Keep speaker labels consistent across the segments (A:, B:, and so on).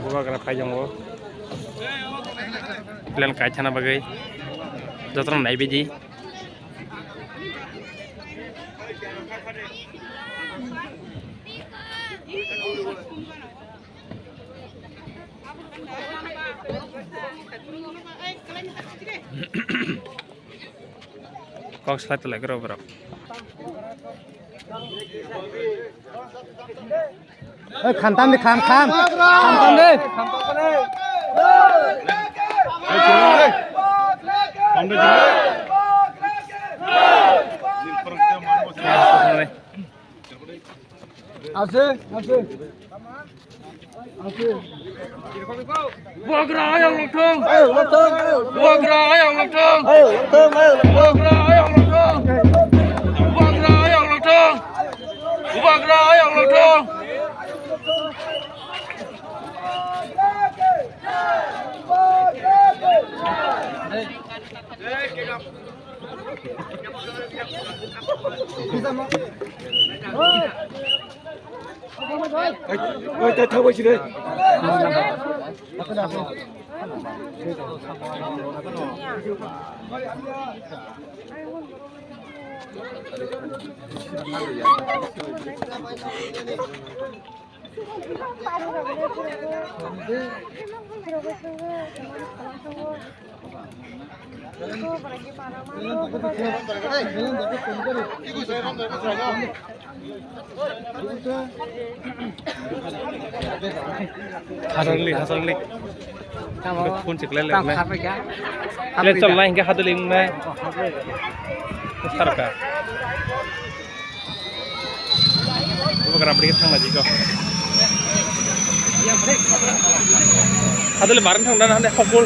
A: Gua kena payung gua. Plan kaca na bagai. Jatuh naik biji. Kau selesai lagi berapa?
B: Khantan deh, khantan deh.
A: Buang gerai yang lengkung. Buang gerai yang lengkung. Buang gerai yang lengkung. Buang gerai yang lengkung. Buang gerai yang lengkung.
B: Ôi, thơ bơi chị đây.
A: Hasilnya. Phun cek lele nih. Lele collah hingga hadu lima. Besar kah? Gua kerap dikit sama Jiko. Hadu lebaran thang dan ane hopul.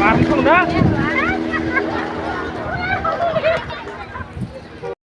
A: Mari, Bunda.